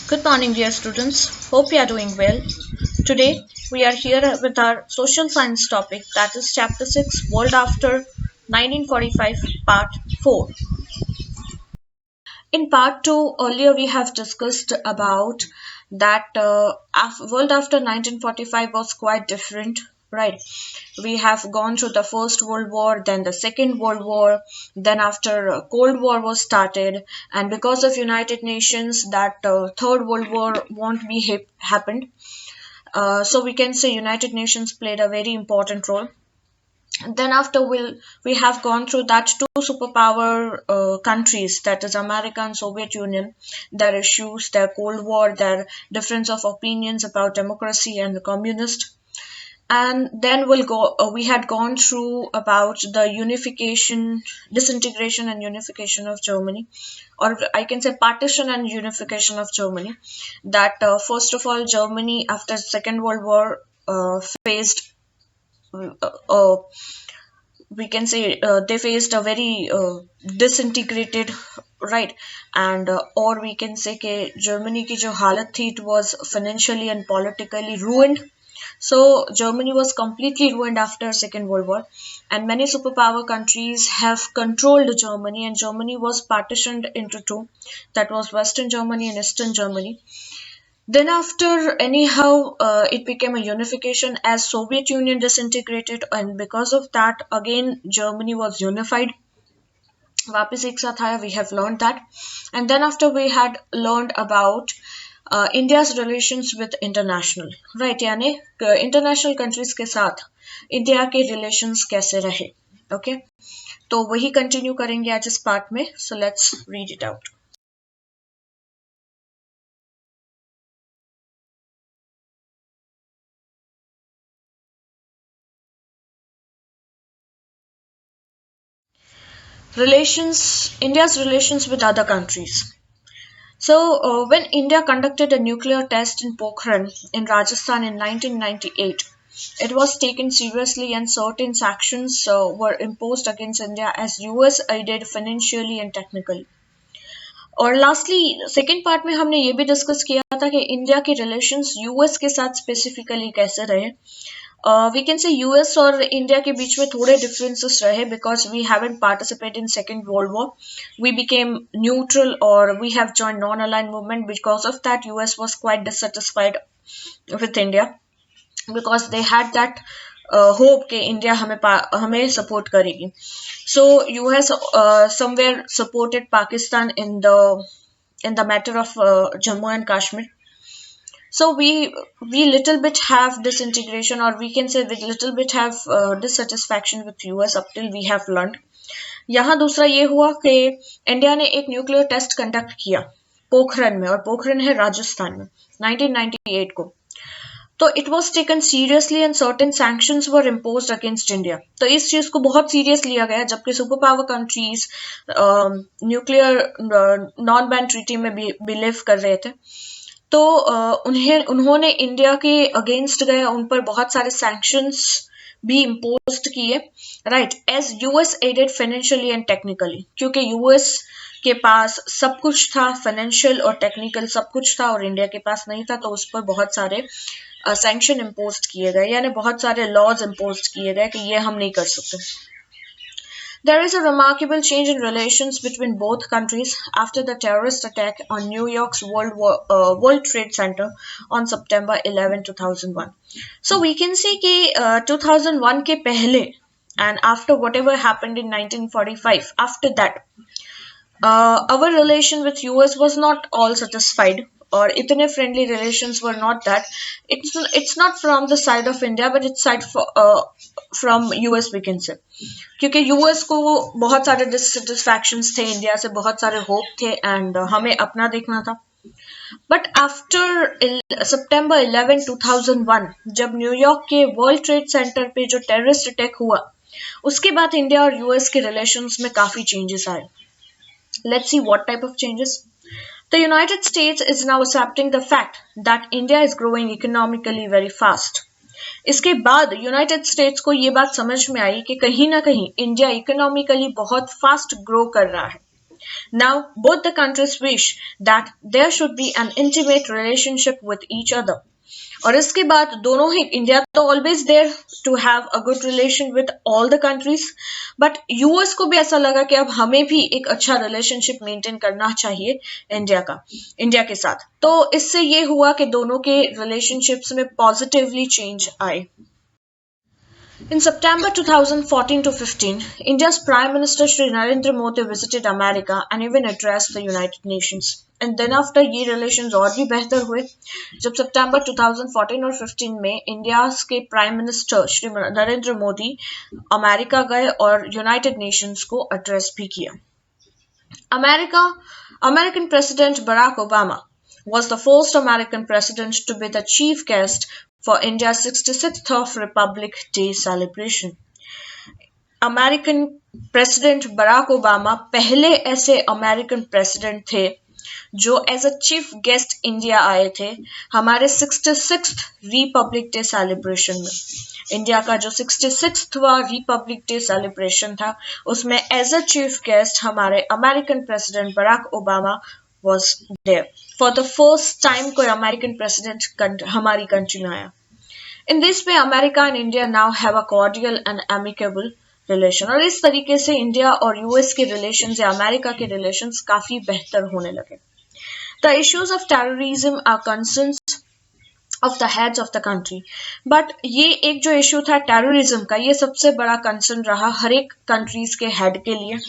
Good morning, dear students. Hope you are doing well. Today, we are here with our social science topic, that is Chapter 6, World After 1945, Part 4. In Part 2, earlier we have discussed about that world after 1945 was quite different, right? We have gone through the First World War, then the Second World War, then after Cold War was started, and because of United Nations, that Third World War won't be happened. So we can say United Nations played a very important role. And then after we have gone through that two superpower countries, that is America and Soviet Union, their issues, their Cold War, their difference of opinions about democracy and the communist. And then we had gone through about the unification, disintegration and unification of Germany, or I can say partition and unification of Germany. That first of all, Germany after Second World War faced uh, uh, we can say they faced a very disintegrated, right? And or we can say कि Germany की जो हालत थी, it was financially and politically ruined. So Germany was completely ruined after Second World War, and many superpower countries have controlled Germany, and Germany was partitioned into two, that was Western Germany and Eastern Germany. Then after anyhow it became a unification as Soviet Union disintegrated, and because of that again Germany was unified, वापस एक साथ आया. We have learned that. And then after we had learned about India's relations with international, right? यानी international countries के साथ India के relations कैसे रहे. Okay, तो वही continue करेंगे आज इस पार्ट में. So let's read it out. India's relations with other countries. So, when India conducted a nuclear test in Pokhran in Rajasthan in 1998, it was taken seriously and certain sanctions were imposed against India as US aided financially and technically. और lastly second part में हमने ये भी discuss किया था कि India के relations US के साथ स्पेसिफिकली कैसे रहे. वी कैन से यूएस और इंडिया के बीच में थोड़े डिफरेंसेस रहे because we haven't participate in second world war. We became neutral और we have join non align movement. Because of that US was quite dissatisfied with India because they had that hope कि India हमें support करेगी. So US somewhere supported Pakistan in the matter of Jammu and Kashmir. So we little bit have disintegration, or we can say we little bit have dissatisfaction with US up till we have learned. यहाँ दूसरा ये हुआ कि India ने एक nuclear test conduct किया पोखरन में, और पोखरन है राजस्थान में 1998 को. तो it was taken seriously and certain sanctions were imposed against India. तो इस चीज को बहुत सीरियस लिया गया, जबकि super power countries nuclear non ban treaty में बिलीव कर रहे थे. तो उन्होंने इंडिया के अगेंस्ट गए, उन पर बहुत सारे सैंक्शंस भी इम्पोज किए, right, as US aided financially and technically, क्योंकि यूएस के पास सब कुछ था, फाइनेंशियल और टेक्निकल सब कुछ था, और इंडिया के पास नहीं था. तो उस पर बहुत सारे सैंक्शन इम्पोज किए गए, यानी बहुत सारे लॉज इम्पोज किए गए कि ये हम नहीं कर सकते. There is a remarkable change in relations between both countries after the terrorist attack on New York's World Trade Center on September 11, 2001. So we can say कि 2001 के पहले and after whatever happened in 1945, after that our relation with US was not all satisfied, or इतने friendly relations were not that. It's not from the side of India, but it's from US we can say, क्योंकि US को बहुत सारे डिससेटिस्फैक्शंस थे, India से बहुत सारे hope थे, एंड हमें अपना देखना था. बट आफ्टर सितंबर 11, 2001, जब न्यूयॉर्क के वर्ल्ड ट्रेड सेंटर पे जो टेररिस्ट अटैक हुआ, उसके बाद इंडिया और यूएस के रिलेशंस में काफी चेंजेस आए. Let's see what type of changes. The United States is now accepting the fact that India is growing economically very fast. इसके बाद यूनाइटेड स्टेट्स को ये बात समझ में आई कि कहीं ना कहीं इंडिया इकोनॉमिकली बहुत फास्ट ग्रो कर रहा है. Now both the countries wish that there should be an intimate relationship with each other. और इसके बाद दोनों ही इंडिया तो always there to have a good relation with all the countries, but US को भी ऐसा लगा कि अब हमें भी एक अच्छा रिलेशनशिप मेंटेन करना चाहिए इंडिया के साथ। तो इससे ये हुआ कि दोनों के रिलेशनशिप्स में पॉजिटिवली चेंज आए। In September 2014 to 15, India's Prime Minister Shri Narendra Modi visited America and even addressed the United Nations. And then after ये relations और भी बेहतर हुए जब सितंबर 2014 और 15 में इंडिया के prime minister Shri Narendra Modi America गए और यूनाइटेड नेशंस को एड्रेस भी किया। American President Barack Obama was the first American president to be the chief guest for India's 66th of Republic Day celebration. American president Barack Obama पहले ऐसे American president थे जो as a chief guest India आए थे हमारे 66th Republic Day celebration में। India का जो 66वां रिपब्लिक डे सेलिब्रेशन था उसमें एज अ चीफ गेस्ट हमारे American president Barack Obama was there. For the first time कोई अमेरिकन प्रेसिडेंट हमारी कंट्री में आया। In this way, America and India now have a cordial and amicable relation. और इस तरीके से इंडिया और यूएस के रिलेशंस या अमेरिका के रिलेशंस काफी बेहतर होने लगे। The issues of terrorism are concerns of the heads of the country. But ये एक जो इशू था टेररिज्म का ये सबसे बड़ा कंसर्न रहा हर एक कंट्रीज के हेड के लिए।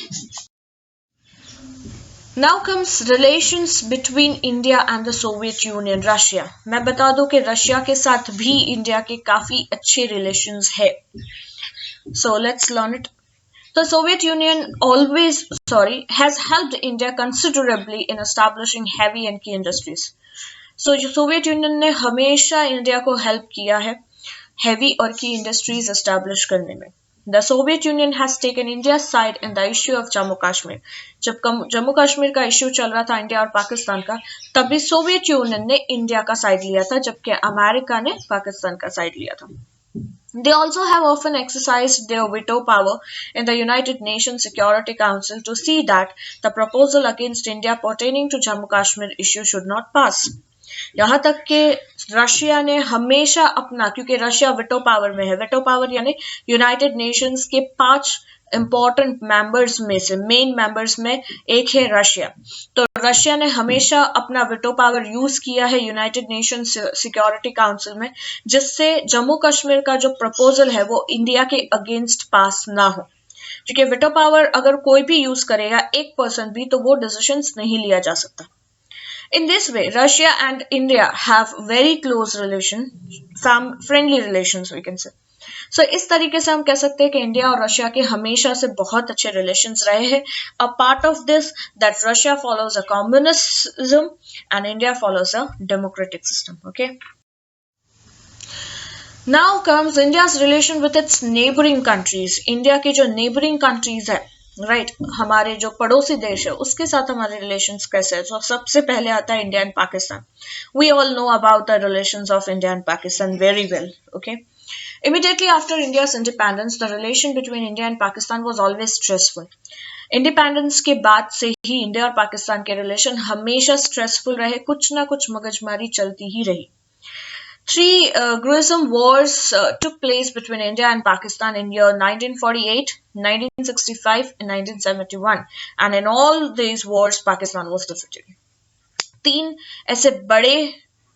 Now comes relations between India and the Soviet Union, Russia. मैं बता दूं कि रशिया के साथ भी इंडिया के काफी अच्छे relations है। So let's learn it. The Soviet Union has helped India considerably in establishing heavy and key industries. So Soviet union ने हमेशा इंडिया को हेल्प किया है heavy और key industries establish करने में। The Soviet Union has taken India's side in the issue of Jammu Kashmir. जब जम्मू कश्मीर का इश्यू चल रहा था इंडिया और पाकिस्तान का तभी सोवियत यूनियन ने इंडिया का साइड लिया था जबकि अमेरिका ने पाकिस्तान का साइड लिया था। They also have often exercised their veto power in the United Nations Security Council to see that the proposal against India pertaining to Jammu Kashmir issue should not pass. यहाँ तक कि Russia ने हमेशा अपना क्योंकि Russia veto power में है veto power यानी यूनाइटेड नेशंस के 5 इंपॉर्टेंट मेंबर्स में से मेन मेंबर्स में एक है रशिया। तो रशिया ने हमेशा अपना वेटो पावर यूज किया है यूनाइटेड नेशंस सिक्योरिटी काउंसिल में जिससे जम्मू कश्मीर का जो प्रपोजल है वो इंडिया के अगेंस्ट पास ना हो क्योंकि वेटो पावर अगर कोई भी यूज करेगा 1% भी तो वो डिसीजंस नहीं लिया जा सकता। In this way, Russia and India have very close friendly relations, we can say. So, इस तरीके से हम कह सकते हैं कि इंडिया और रशिया के हमेशा से बहुत अच्छे relations रहे हैं। A part of this that Russia follows a communism and India follows a democratic system. Okay. Now comes India's relation with its neighboring countries. India के जो neighboring countries है राइट हमारे जो पड़ोसी देश है उसके साथ हमारे रिलेशंस कैसे है। तो सबसे पहले आता है India and Pakistan. We all know about the relations of India and Pakistan very well. Okay, immediately after India's independence the relation between India and Pakistan was always stressful. Independence के बाद से ही इंडिया और पाकिस्तान के रिलेशन हमेशा स्ट्रेसफुल रहे, कुछ ना कुछ मगजमारी चलती ही रही। Three gruesome wars took place between India and Pakistan in year 1948, 1965 and 1971 and in all these wars Pakistan was defeated. 3 ऐसे बड़े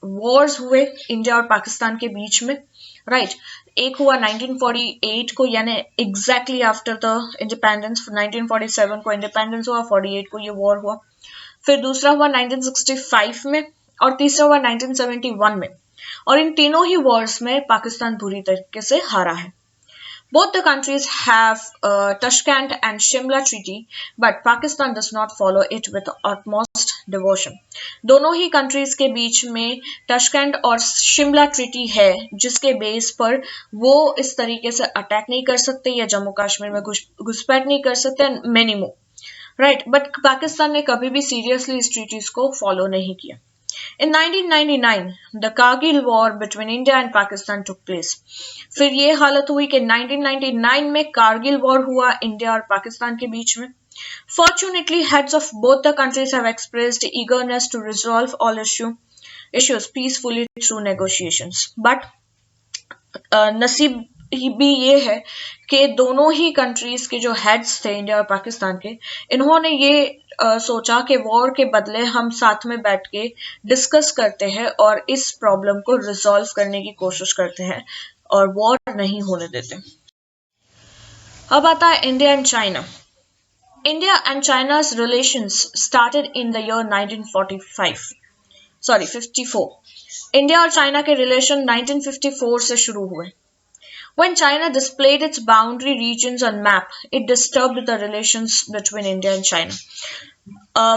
wars हुए इंडिया और पाकिस्तान के बीच में राइट एक हुआ 1948 को यानी एग्जैक्टली आफ्टर द इंडिपेंडेंस। 1947 को इंडिपेंडेंस हुआ, 48 को ये वॉर हुआ। फिर दूसरा हुआ 1965 में और तीसरा हुआ 1971 में और इन तीनों ही वॉर्स में पाकिस्तान बुरी तरीके से हारा है। Both the countries have Tashkent and Shimla Treaty, but Pakistan does not follow it with utmost devotion. दोनों ही countries के बीच में टशकैंट और शिमला ट्रीटी है जिसके बेस पर वो इस तरीके से अटैक नहीं कर सकते या जम्मू कश्मीर में घुसपैठ नहीं कर सकते many more, right? But Pakistan ने कभी भी सीरियसली इस ट्रीटीज को फॉलो नहीं किया। In 1999, the Kargil War between India and Pakistan took place. फिर ये हालत हुई कि 1999 में कारगिल वॉर हुआ इंडिया और पाकिस्तान के बीच में Fortunately, heads of both the countries have expressed eagerness to resolve all issues peacefully through negotiations. But नसीब भी ये है कि दोनों ही कंट्रीज के जो हेड्स थे इंडिया और पाकिस्तान के, इन्होंने ये सोचा कि वॉर के बदले हम साथ में बैठ के डिस्कस करते हैं और इस प्रॉब्लम को रिजॉल्व करने की कोशिश करते हैं और वॉर नहीं होने देते। अब आता है India and China. India and China's relations started in the year 1945, sorry 54। India और चाइना के रिलेशन 1954 से शुरू हुए। When China displayed its boundary regions on map, it disturbed the relations between India and China.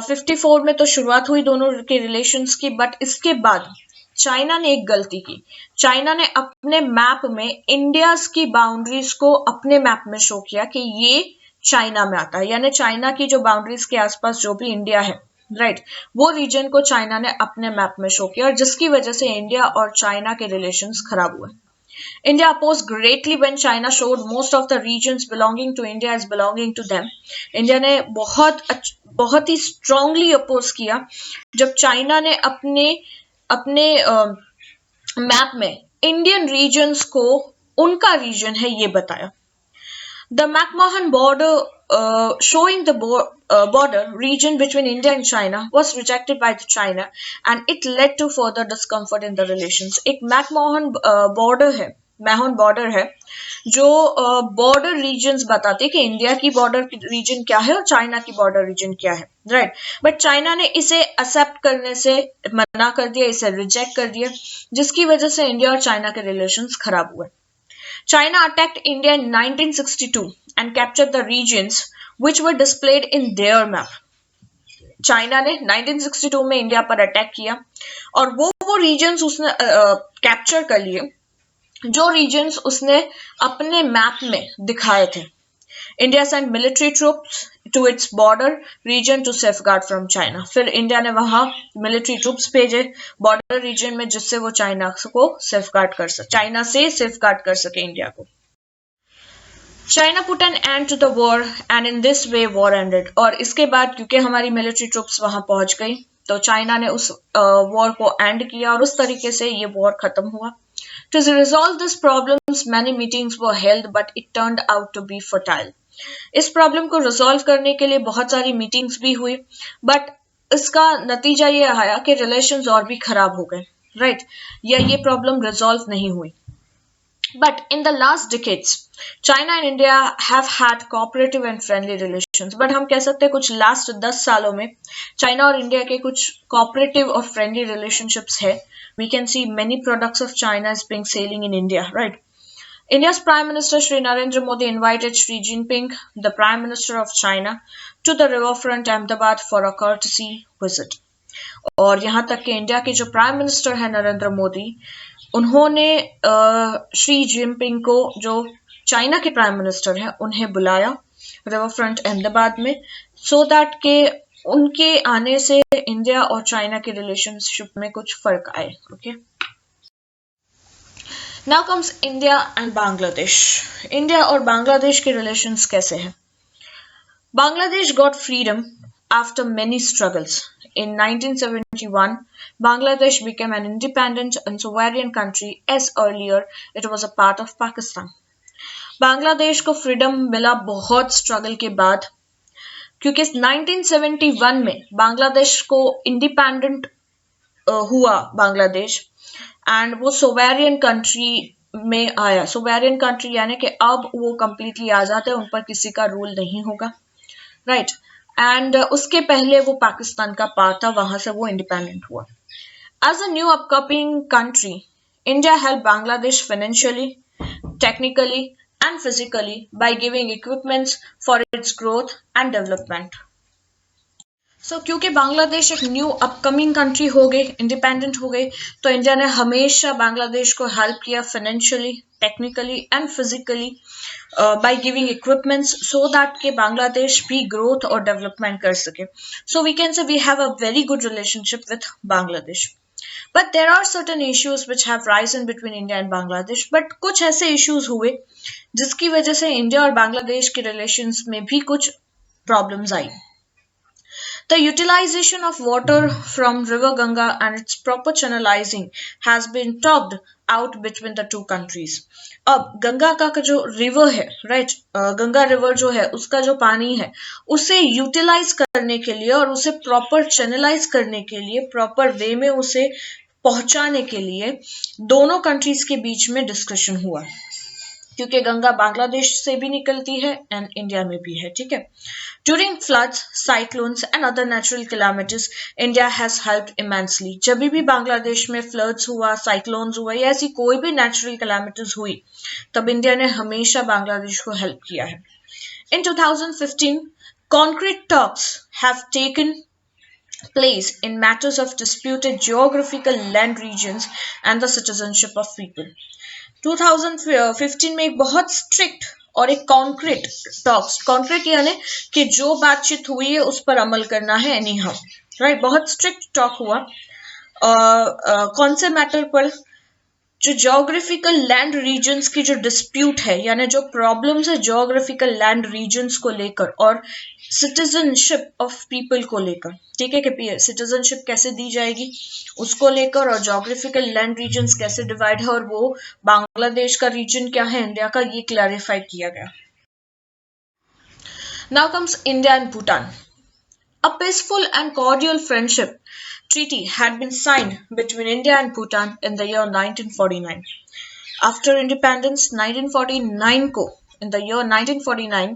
54 में तो शुरुआत हुई दोनों के रिलेशंस की, बट इसके बाद चाइना ने एक गलती की। चाइना ने अपने मैप में इंडियाज की बाउंड्रीज को अपने मैप में शो किया कि ये चाइना में आता है, यानी चाइना की जो बाउंड्रीज के आसपास जो भी इंडिया है, राइट, वो रीजन को चाइना ने अपने मैप में शो किया और जिसकी वजह से इंडिया और चाइना के रिलेशंस खराब हुए। India opposed greatly when China showed most of the regions belonging to India as belonging to them. India ने बहुत ही strongly oppose किया जब चाइना ने अपने अपने मैप में इंडियन रीजन्स को उनका रीजन है ये बताया। The McMahon border, showing the border region between India and China, was rejected by China, and it led to further discomfort in the relations. एक McMahon border है, मैहन बॉर्डर है जो बॉर्डर रीजन्स बताते हैं कि इंडिया की बॉर्डर रीजन क्या है और चाइना की बॉर्डर रीजन क्या है, राइट। बट चाइना ने इसे एक्सेप्ट करने से मना कर दिया, इसे रिजेक्ट कर दिया, जिसकी वजह से इंडिया और चाइना के रिलेशंस खराब हुए। China attacked India in 1962 and captured the regions which were displayed in their map. China ने 1962 में इंडिया पर अटैक किया और वो रीजन्स उसने कैप्चर कर लिए जो रीजन्स उसने अपने मैप में दिखाए थे। India sent military troops to its border region to safeguard from China. फिर इंडिया ने वहां मिलिट्री ट्रूप्स भेजे बॉर्डर रीजन में जिससे वो चाइना को सेफगार्ड कर सके, चाइना से सेफगार्ड कर सके इंडिया को। China put an end to the war and in this way war ended. और इसके बाद क्योंकि हमारी मिलिट्री ट्रूप्स वहां पहुंच गई तो चाइना ने उस वॉर को एंड किया और उस तरीके से ये वॉर खत्म हुआ। To resolve this problems, many meetings were held, but it turned out to be futile. इस प्रॉब्लम को रिजॉल्व करने के लिए बहुत सारी मीटिंग्स भी हुई, बट इसका नतीजा ये आया कि रिलेशंस और भी खराब हो गए, राइट, या ये प्रॉब्लम रिजॉल्व नहीं हुई। But in the last decades, China and India have had cooperative and friendly relations. But हम कह सकते हैं कुछ लास्ट 10 सालों में चाइना और इंडिया के कुछ cooperative और friendly relationships है। We can see many products of China is being selling in India, right? India's Prime Minister Shri Narendra Modi invited Xi Jinping, the Prime Minister of China, to the riverfront Ahmedabad for a courtesy visit. और यहाँ तक कि India के जो prime minister है नरेंद्र मोदी, उन्होंने Xi Jinping को जो चाइना के प्राइम मिनिस्टर हैं उन्हें बुलाया रिवर फ्रंट अहमदाबाद में सो दैट के उनके आने से इंडिया और चाइना के रिलेशनशिप में कुछ फर्क आए। Okay, now comes India and Bangladesh. India और बांग्लादेश के रिलेशंस कैसे हैं? Bangladesh got freedom after many struggles. In 1971, Bangladesh became an independent and sovereign country as earlier it was a part of Pakistan. Bangladesh को फ्रीडम मिला बहुत स्ट्रगल के बाद, क्योंकि 1971 में बांग्लादेश को इंडिपेंडेंट हुआ बांग्लादेश एंड वो सोवेरियन कंट्री में आया। सोवेरियन कंट्री यानी कि अब वो कंप्लीटली आजाद है, उन पर किसी का रूल नहीं होगा, राइट। एंड उसके पहले वो पाकिस्तान का पार्ट था, वहां से वो इंडिपेंडेंट हुआ। As a new upcoming country, India help Bangladesh financially, technically and physically by giving equipments for its growth and development. So क्योंकि बांग्लादेश एक न्यू अपकमिंग कंट्री हो गई, इंडिपेंडेंट हो गई, तो इंडिया ने हमेशा बांग्लादेश को हेल्प किया financially, technically and physically by giving equipments so that के बांग्लादेश भी growth और development कर सके। So we can say we have a very good relationship with Bangladesh. But there are certain issues which have risen between India and Bangladesh. But कुछ ऐसे issues हुए जिसकी वजह से इंडिया और बांग्लादेश के relations में भी कुछ problems I. The utilization of water from River Ganga and its proper channelizing has been talked out between the two countries. अब गंगा का जो रिवर है राइट, गंगा रिवर जो है उसका जो पानी है उसे यूटिलाइज करने के लिए और उसे प्रॉपर चैनलाइज करने के लिए, प्रॉपर वे में उसे पहुंचाने के लिए दोनों कंट्रीज के बीच में डिस्कशन हुआ, क्योंकि गंगा बांग्लादेश से भी निकलती है एंड इंडिया में भी है, ठीक है। During floods, cyclones and other natural calamities India has helped immensely. जब भी बांग्लादेश में फ्लड्स हुआ, साइक्लोन्स हुआ या ऐसी कोई भी नेचुरल कैलामिटीज हुई तब इंडिया ने हमेशा बांग्लादेश को हेल्प किया है। इन 2015 concrete talks have taken place in matters of disputed geographical land regions and the citizenship of people. 2015 में एक बहुत स्ट्रिक्ट और एक कॉन्क्रीट टॉक्स, कॉन्क्रीट यानी कि जो बातचीत हुई है उस पर अमल करना है एनी हाउ, राइट। बहुत स्ट्रिक्ट टॉक हुआ कौन से मैटर पर, जो ज्योग्राफिकल लैंड रीजन्स की जो डिस्प्यूट है यानी जो प्रॉब्लम्स है ज्योग्राफिकल लैंड रीजन्स को लेकर और सिटीजनशिप ऑफ पीपल को लेकर, ठीक है, कि सिटीजनशिप कैसे दी जाएगी उसको लेकर, और ज्योग्राफिकल लैंड रीजन्स कैसे डिवाइड है और वो बांग्लादेश का रीजन क्या है इंडिया का, ये क्लैरिफाई किया गया। Now comes India and Bhutan. A peaceful and cordial friendship treaty had been signed between India and Bhutan in the year 1949. After independence 1949 को, in the year 1949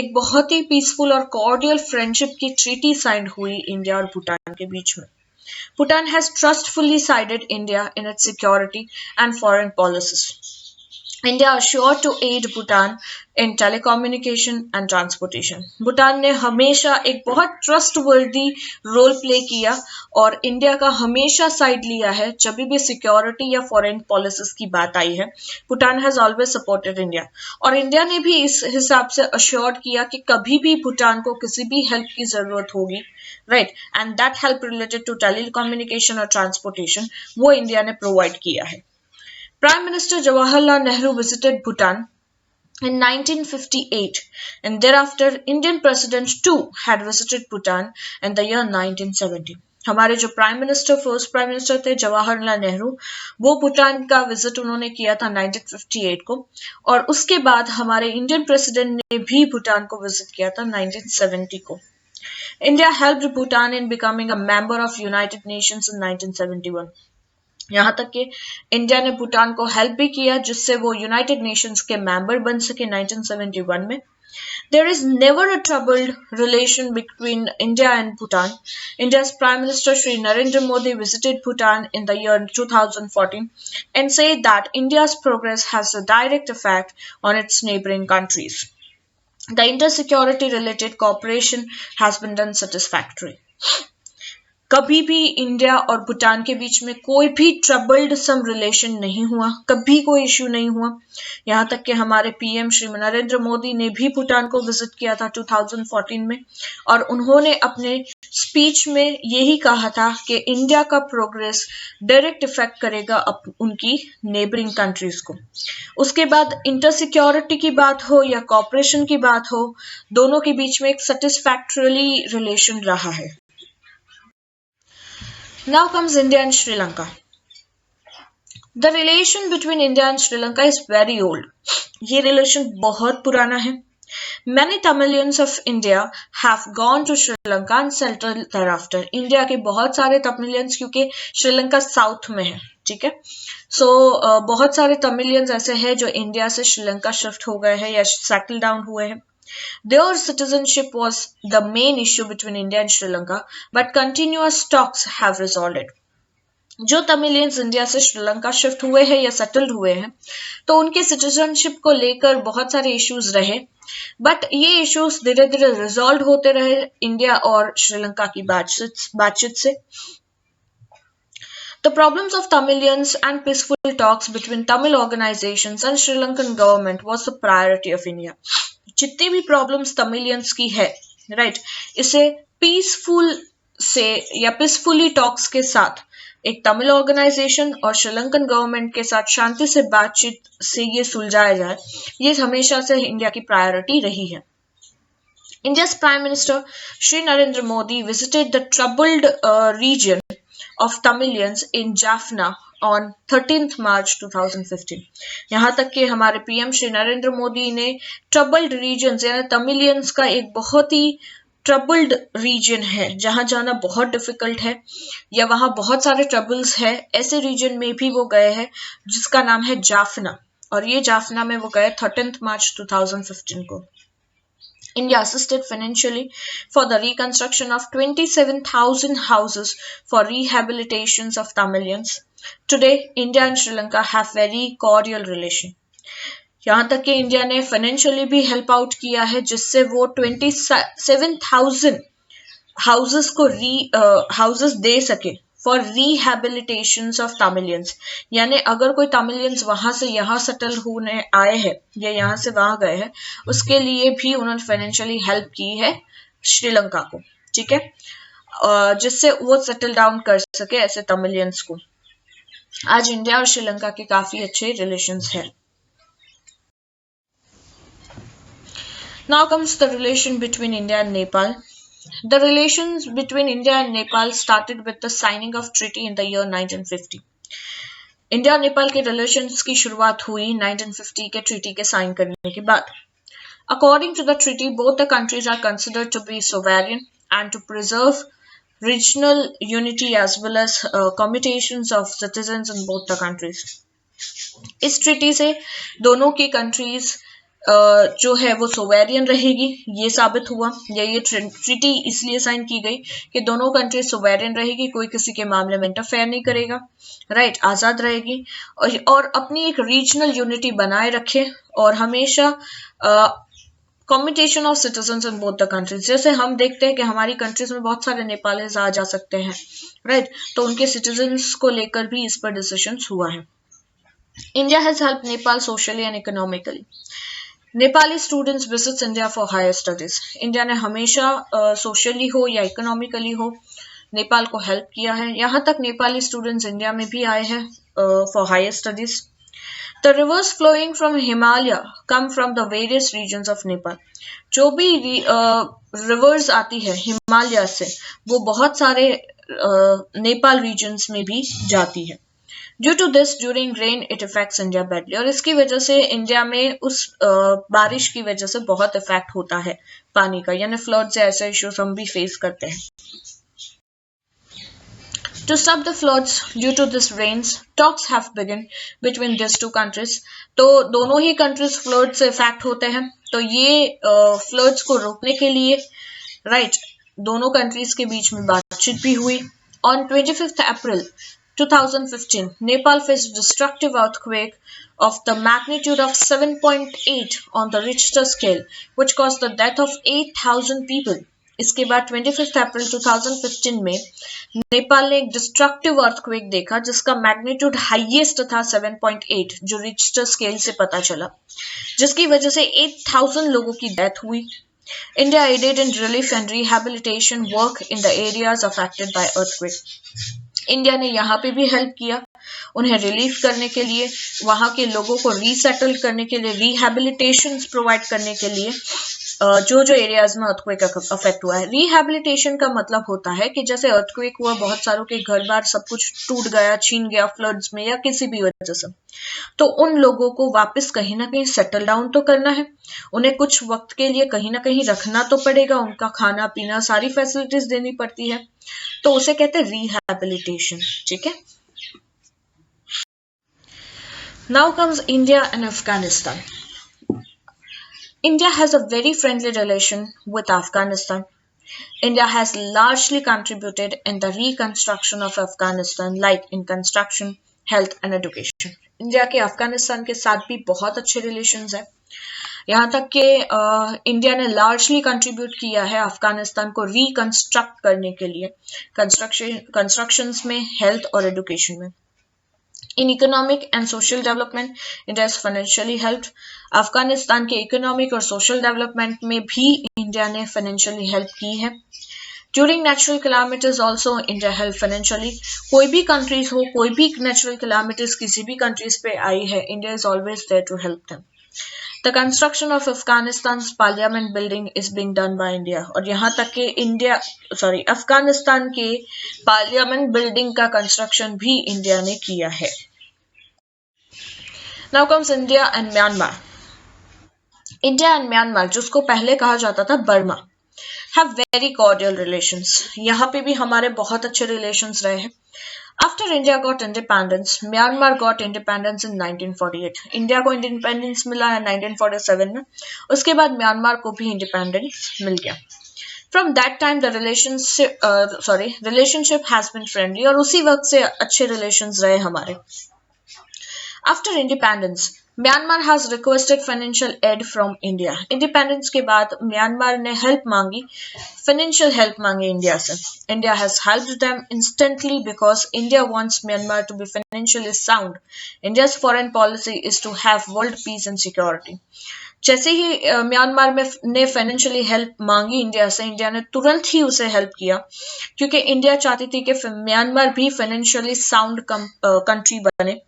एक बहुत ही पीसफुल और कॉर्डियल फ्रेंडशिप की ट्रीटी साइन हुई India और भूटान के बीच में। Bhutan has trustfully sided India in its security and foreign policies. India assured to aid Bhutan in telecommunication and transportation. Bhutan ने हमेशा एक बहुत ट्रस्टवर्दी रोल प्ले किया और इंडिया का हमेशा साइड लिया है जब भी सिक्योरिटी या फॉरेन पॉलिसीज की बात आई है। Bhutan has always supported India और इंडिया ने भी इस हिसाब से अश्योर्ड किया कि कभी भी भूटान को किसी भी हेल्प की जरूरत होगी, right, and that help related to telecommunication और ट्रांसपोर्टेशन वो इंडिया ने प्रोवाइड किया है। Prime Minister Jawaharlal Nehru visited Bhutan in 1958 and thereafter Indian President too had visited Bhutan in the year 1970. हमारे जो फर्स्ट प्राइम मिनिस्टर थे जवाहरलाल नेहरू, वो भूटान का विजिट उन्होंने किया था 1958 को और उसके बाद हमारे इंडियन प्रेसिडेंट ने भी भूटान को विजिट किया था 1970 को। India helped Bhutan in becoming a member of United Nations in 1971. यहाँ तक कि इंडिया ने भूटान को हेल्प भी किया जिससे वो यूनाइटेड नेशंस के मेंबर बन सके 1971 में। There is never a troubled relation between India and Bhutan. India's Prime Minister Shri Narendra Modi visited Bhutan in the year 2014 and said that India's progress has a direct effect on its neighboring countries. The intersecurity related cooperation has been done satisfactory. कभी भी India और भूटान के बीच में कोई भी troubled सम relation नहीं हुआ, कभी कोई इश्यू नहीं हुआ। यहाँ तक कि हमारे पीएम श्री नरेंद्र मोदी ने भी भूटान को विजिट किया था 2014 में और उन्होंने अपने स्पीच में यही कहा था कि इंडिया का प्रोग्रेस डायरेक्ट इफेक्ट करेगा उनकी नेबरिंग कंट्रीज को। उसके बाद इंटरसिक्योरिटी की बात हो या कॉपरेशन की बात हो, दोनों के बीच में एक सेटिस्फैक्टरी रिलेशन रहा है। Now comes India and Sri Lanka. The relation between India and Sri Lanka is very old. ये relation बहुत पुराना है। Many Tamilians of India have gone to Sri Lanka and settled thereafter. India के बहुत सारे Tamilians, क्योंकि Sri Lanka south में है, ठीक है, बहुत सारे तमिलियंस ऐसे हैं जो इंडिया से श्रीलंका शिफ्ट हो गए हैं या सेटल डाउन हुए हैं। Their citizenship was the main issue between India and Sri Lanka, but continuous talks have resolved it. जो तमिलियंस इंडिया से श्रीलंका शिफ्ट हुए हैं या सेटल्ड हुए हैं तो उनके सिटीजनशिप को लेकर बहुत सारे इश्यूज रहे, बट ये इश्यूज धीरे धीरे रिजॉल्व होते रहे इंडिया और श्रीलंका की बातचीत से। The problems of Tamilians and peaceful talks between Tamil organizations and Sri Lankan government was the priority of India. जितनी भी प्रॉब्लम्स तमिलियंस की है, राइट, इसे पीसफुल से या पीसफुली टॉक्स के साथ एक तमिल ऑर्गेनाइजेशन और श्रीलंकन गवर्नमेंट के साथ शांति से बातचीत से ये सुलझाया जाए, ये हमेशा से इंडिया की प्रायोरिटी रही है। India's Prime Minister Shri Narendra Modi visited the troubled region of Tamilians in Jaffna on 13th March 2015. यहाँ तक कि हमारे पीएम श्री नरेंद्र मोदी ने ट्रबल्ड रीजन्स यानी तमिलियंस का एक बहुत ही ट्रबल्ड रीजन है जहां जाना बहुत डिफिकल्ट है या वहां बहुत सारे ट्रबल्स है, ऐसे रीजन में भी वो गए हैं जिसका नाम है जाफना, और ये जाफना में वो गए 13th मार्च 2015 को. India assisted financially for the reconstruction of 27,000 houses for rehabilitations of Tamilians. Today, India and Sri Lanka have very cordial relation. यहाँ तक कि इंडिया ने फाइनेंशियली भी हेल्प आउट किया है जिससे वो 27,000 हाउसेस को हाउसेस दे सके फॉर रिहेबिलिटेशन ऑफ तमिलियंस. यानी अगर कोई तमिलियंस वहां से यहाँ सेटल होने आए हैं या यहाँ से वहां गए हैं, उसके लिए भी उन्होंने फाइनेंशियली हेल्प की है श्रीलंका को, ठीक है, जिससे वो सेटल डाउन कर सके ऐसे तमिलियंस को. आज इंडिया और श्रीलंका के काफी अच्छे रिलेशंस हैं. Now comes the relation between India and Nepal. The relations between India and Nepal started with the signing of treaty in the year 1950. India और नेपाल के रिलेशंस की शुरुआत हुई 1950 के ट्रीटी के साइन करने के बाद. According to the treaty, both the countries are considered to be sovereign and to preserve regional unity as well as commutations of citizens in both the countries. इस ट्रीटी से दोनों की कंट्रीज जो है वो सोवेरियन रहेगी, ये साबित हुआ, या ये ट्रीटी इसलिए साइन की गई कि दोनों कंट्री सोवेरियन रहेगी, कोई किसी के मामले में इंटरफेयर नहीं करेगा, राइट, आज़ाद रहेगी और अपनी एक रीजनल यूनिटी बनाए रखे और हमेशा communication of citizens in both the countries. जैसे हम देखते हैं कि हमारी कंट्रीज में बहुत सारे नेपालीज आ जा सकते हैं, राइट, तो उनके सिटीजन्स को लेकर भी इस पर डिसीजन हुआ है. India has help Nepal socially and economically. Nepali students visits India for higher studies. India ने हमेशा सोशली हो या इकोनॉमिकली हो नेपाल को हेल्प किया है. यहाँ तक नेपाली स्टूडेंट्स इंडिया में भी आए हैं for higher studies. The rivers flowing from Himalaya come from the various regions of Nepal. जो भी रिवर्स आती है हिमालय से वो बहुत सारे नेपाल रीजन्स में भी जाती है. Due to this, during rain, it affects India badly. और इसकी वजह से इंडिया में उस बारिश की वजह से बहुत इफेक्ट होता है पानी का, यानी फ्लड से ऐसे इश्यूज हम भी फेस करते हैं. To stop the floods due to this rains, talks have begun between these two countries. तो दोनों ही कंट्रीज फ्लड से इफेक्ट होते हैं, तो ये फ्लड्स को रोकने के लिए राइट दोनों कंट्रीज के बीच में बातचीत भी हुई. On 25th April 2015, Nepal faced destructive earthquake of the magnitude of 7.8 on the Richter scale, which caused the death of 8,000 people. इसके बाद 25 अप्रैल 2015 में नेपाल ने एक डिस्ट्रक्टिव अर्थक्वेक देखा जिसका मैग्नीट्यूड हाईएस्ट था 7.8, जो रिक्टर स्केल से पता चला, जिसकी वजह से 8,000 लोगों की डेथ हुई. India aided in relief and rehabilitation work in the areas affected by earthquake. India ने यहाँ पे भी हेल्प किया, उन्हें रिलीफ करने के लिए, वहाँ के लोगों को रीसेटल करने के लिए, रिहेबिलिटेशन प्रोवाइड करने के लिए जो जो एरियाज में अर्थक्वेक अफेक्ट हुआ है. रिहेबिलिटेशन का मतलब होता है कि जैसे अर्थक्वेक हुआ, बहुत सारों के घर बार सब कुछ टूट गया, छीन गया फ्लड्स में या किसी भी वजह से, तो उन लोगों को वापस कहीं ना कहीं सेटल डाउन तो करना है, उन्हें कुछ वक्त के लिए कहीं ना कहीं रखना तो पड़ेगा, उनका खाना पीना सारी फैसिलिटीज देनी पड़ती है, तो उसे कहते हैं रिहेबिलिटेशन. ठीक है. Now comes India and Afghanistan. India has a very friendly relation with Afghanistan. India has largely contributed in the reconstruction of Afghanistan, like in construction, health and education. India के अफगानिस्तान के साथ भी बहुत अच्छे रिलेशंस हैं. यहाँ तक कि इंडिया ने लार्जली कंट्रीब्यूट किया है अफगानिस्तान को रिकंस्ट्रक्ट करने के लिए, कंस्ट्रक्शंस में, हेल्थ और एजुकेशन में. In economic and social development, India has financially helped. Afghanistan के इकोनॉमिक और सोशल डेवलपमेंट में भी इंडिया ने फाइनेंशियली हेल्प की है. During natural calamities also India help financially. कोई भी कंट्रीज हो, कोई भी नेचुरल कैलामिटीज किसी भी कंट्रीज पे आई है, India is always there to help them. The construction of Afghanistan's parliament building is being done by India. और यहाँ तक कि अफगानिस्तान के पार्लियामेंट बिल्डिंग का कंस्ट्रक्शन भी इंडिया ने किया है. Now comes India and Myanmar. India and Myanmar, जिसको पहले कहा जाता था Burma, have very cordial relations. यहाँ पे भी हमारे बहुत अच्छे रिलेशंस रहे हैं. After India got independence, Myanmar got independence in 1948. India को इंडिपेंडेंस मिला है 1947 में. उसके बाद म्यांमार को भी इंडिपेंडेंस मिल गया. From that time the relationship has been friendly, और उसी वक्त से अच्छे रिलेशंस रहे हमारे. After independence, Myanmar has requested financial aid from India. Independence के बाद म्यांमार ने हेल्प मांगी, फाइनेंशियल हेल्प मांगी इंडिया से. India has helped them instantly because India wants Myanmar to be financially sound. India's foreign policy is to have world peace and security. जैसे ही Myanmar में ने फाइनेंशियली हेल्प मांगी India से, India ने तुरंत ही उसे हेल्प किया, क्योंकि इंडिया चाहती थी कि म्यांमार भी फाइनेंशियली साउंड कंट्री बने.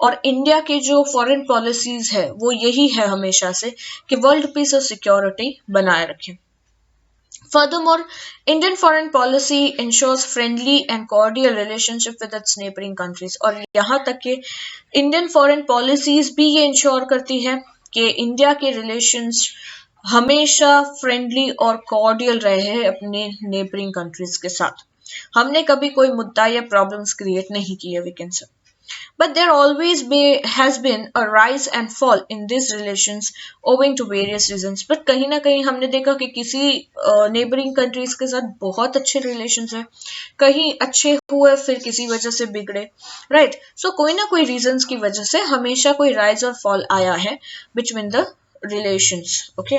और इंडिया की जो फॉरेन पॉलिसीज है वो यही है हमेशा से कि वर्ल्ड पीस और सिक्योरिटी बनाए रखें. Furthermore, Indian foreign policy ensures friendly and cordial relationship with its neighboring countries. और यहाँ तक कि इंडियन फॉरेन पॉलिसीज भी ये इंश्योर करती है कि इंडिया के रिलेशंस हमेशा फ्रेंडली और कॉर्डियल रहे हैं अपने नेबरिंग कंट्रीज के साथ. हमने कभी कोई मुद्दा या प्रॉब्लम्स क्रिएट नहीं किए, we can say. But there always has been a rise and fall in these relations owing to various reasons. But कहीं ना कहीं हमने देखा कि किसी नेबरिंग कंट्रीज के साथ बहुत अच्छे रिलेशंस हैं, कहीं अच्छे हुए फिर किसी वजह से बिगड़े, राइट. सो कोई ना कोई रीजंस की वजह से हमेशा कोई राइज और फॉल आया है between the relations. Okay.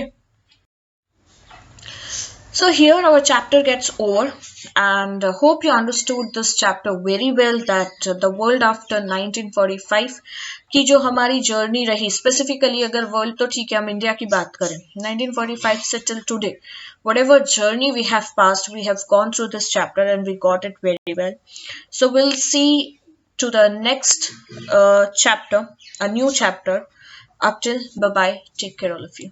So here our chapter gets over, and hope you understood this chapter very well, that the world after 1945 की जो हमारी जर्नी रही, स्पेसिफिकली अगर वर्ल्ड तो ठीक है, हम इंडिया की बात करें, 1945 से till today, whatever journey we have passed, we have gone through this chapter and we got it very well. So we'll see to the next chapter, a new chapter. Up till bye bye, take care all of you.